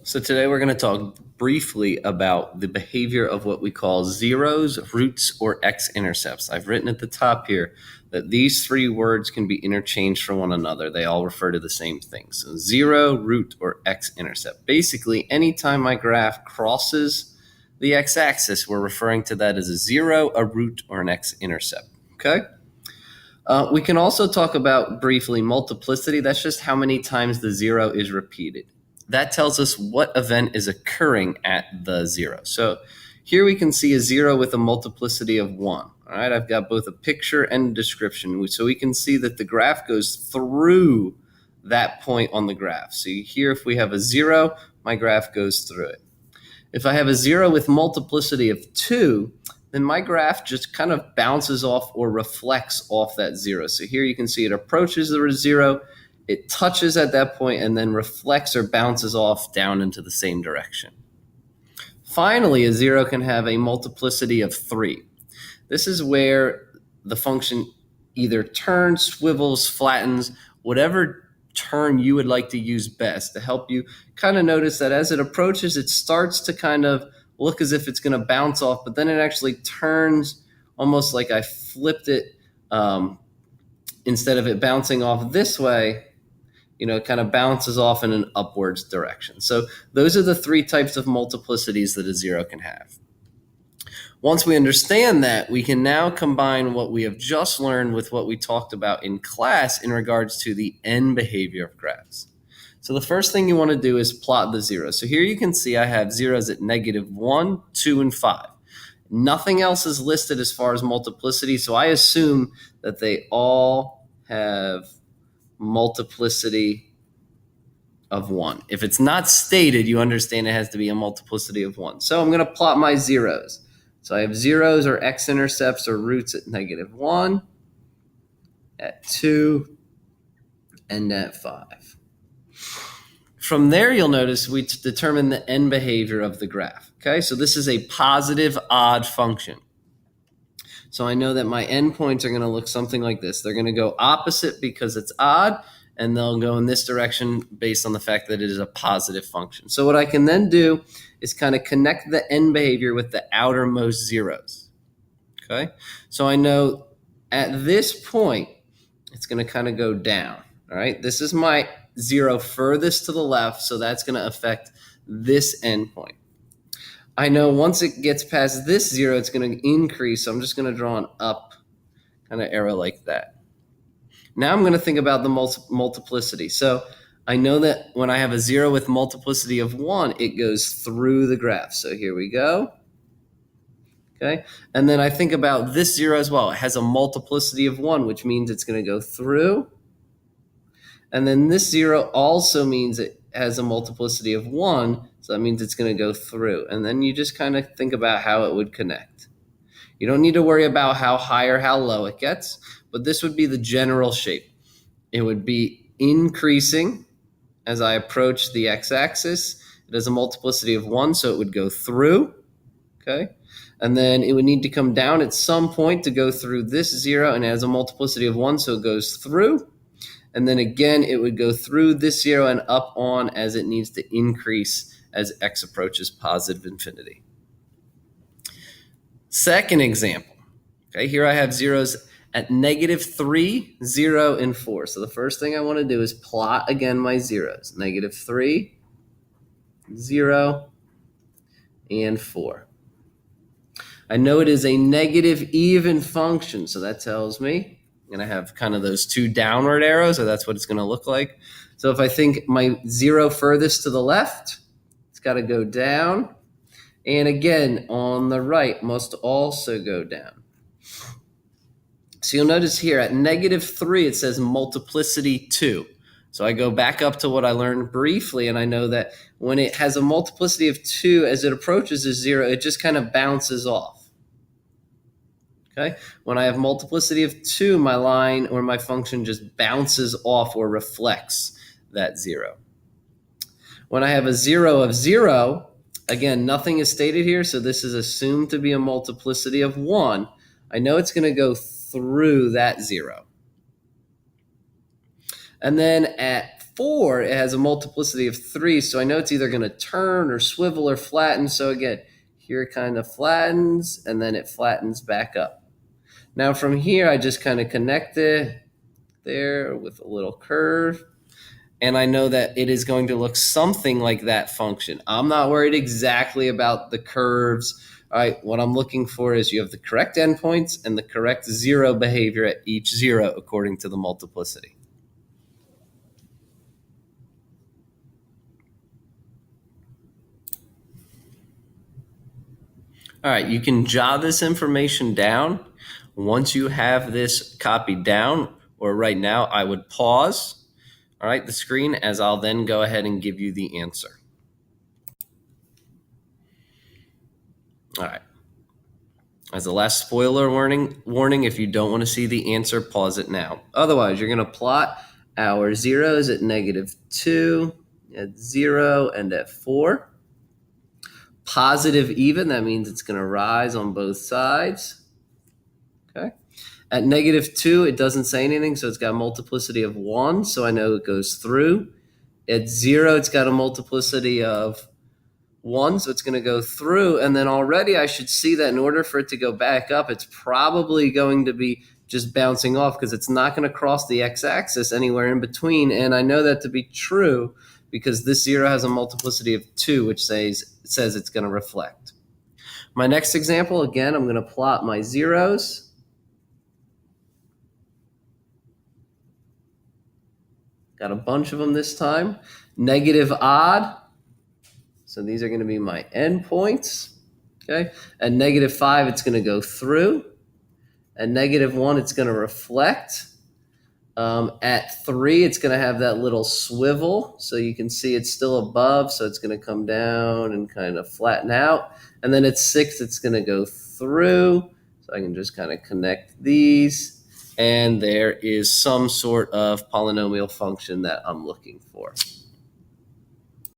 So today we're going to talk briefly about the behavior of what we call zeros, roots, or x-intercepts. I've written at the top here that these three words can be interchanged for one another. They all refer to the same thing. So zero, root, or x-intercept. Basically, anytime my graph crosses the x-axis, we're referring to that as a zero, a root, or an x-intercept. Okay? We can also talk about briefly multiplicity. That's just how many times the zero is repeated. That tells us what event is occurring at the zero. So here we can see a zero with a multiplicity of 1. All right, I've got both a picture and a description. So we can see that the graph goes through that point on the graph. So here, if we have a 0, my graph goes through it. If I have a 0 with multiplicity of 2, then my graph just kind of bounces off or reflects off that 0. So here you can see it approaches the 0, it touches at that point, and then reflects or bounces off down into the same direction. Finally, a 0 can have a multiplicity of 3. This is where the function either turns, swivels, flattens, whatever term you would like to use best to help you kind of notice that as it approaches, it starts to kind of look as if it's going to bounce off, but then it actually turns almost like I flipped it. Instead of it bouncing off this way, it kind of bounces off in an upwards direction. So those are the three types of multiplicities that a 0 can have. Once we understand that, we can now combine what we have just learned with what we talked about in class in regards to the end behavior of graphs. So the first thing you want to do is plot the zeros. So here you can see I have zeros at -1, 2, and 5. Nothing else is listed as far as multiplicity, so I assume that they all have multiplicity of 1. If it's not stated, you understand it has to be a multiplicity of 1. So I'm going to plot my zeros. So I have zeros or x-intercepts or roots at -1, at 2, and at 5. From there, you'll notice we determine the end behavior of the graph. Okay, so this is a positive odd function. So I know that my endpoints are going to look something like this. They're going to go opposite because it's odd, and they'll go in this direction based on the fact that it is a positive function. So what I can then do is kind of connect the end behavior with the outermost zeros. Okay, so I know at this point, it's going to kind of go down. All right, this is my 0 furthest to the left, so that's going to affect this endpoint. I know once it gets past this 0, it's going to increase, so I'm just going to draw an up kind of arrow like that. Now I'm going to think about the multiplicity. So I know that when I have a 0 with multiplicity of 1, it goes through the graph. So here we go. Okay, and then I think about this 0 as well. It has a multiplicity of 1, which means it's going to go through. And then this 0 also means it has a multiplicity of 1, so that means it's going to go through. And then you just kind of think about how it would connect. You don't need to worry about how high or how low it gets, but this would be the general shape. It would be increasing as I approach the x-axis. It has a multiplicity of 1, so it would go through. Okay, and then it would need to come down at some point to go through this 0, and it has a multiplicity of 1, so it goes through. And then again, it would go through this 0 and up on as it needs to increase as x approaches positive infinity. Second example. Okay, here I have zeros at -3, 0, and 4. So the first thing I want to do is plot again my zeros. -3, 0, and 4. I know it is a negative even function, so that tells me I'm going to have kind of those two downward arrows, so that's what it's going to look like. So if I think my 0 furthest to the left, it's got to go down. And again, on the right must also go down. So you'll notice here at -3, it says multiplicity 2. So I go back up to what I learned briefly, and I know that when it has a multiplicity of 2, as it approaches a 0, it just kind of bounces off. Okay? When I have multiplicity of 2, my line or my function just bounces off or reflects that 0. When I have a 0 of 0, again, nothing is stated here, so this is assumed to be a multiplicity of 1. I know it's going to go through that 0. And then at 4, it has a multiplicity of 3, so I know it's either going to turn or swivel or flatten. So again, here it kind of flattens, and then it flattens back up. Now from here, I just kind of connect it there with a little curve, and I know that it is going to look something like that function. I'm not worried exactly about the curves. All right, what I'm looking for is you have the correct endpoints and the correct zero behavior at each zero according to the multiplicity. All right, you can jot this information down. Once you have this copied down, or right now, I would pause, all right, the screen, as I'll then go ahead and give you the answer. All right. As a last spoiler warning, if you don't want to see the answer, pause it now. Otherwise, you're going to plot our zeros at -2, at 0, and at 4. Positive even, that means it's going to rise on both sides. Okay. At -2, it doesn't say anything, so it's got a multiplicity of 1, so I know it goes through. At 0, it's got a multiplicity of 1, so it's going to go through. And then already I should see that in order for it to go back up, it's probably going to be just bouncing off because it's not going to cross the x-axis anywhere in between. And I know that to be true because this 0 has a multiplicity of 2, which says it's going to reflect. My next example, again, I'm going to plot my zeros. Got a bunch of them this time. Negative odd. So these are going to be my endpoints. Okay. At -5, it's going to go through. At -1, it's going to reflect. At 3, it's going to have that little swivel. So you can see it's still above. So it's going to come down and kind of flatten out. And then at 6, it's going to go through. So I can just kind of connect these. And there is some sort of polynomial function that I'm looking for.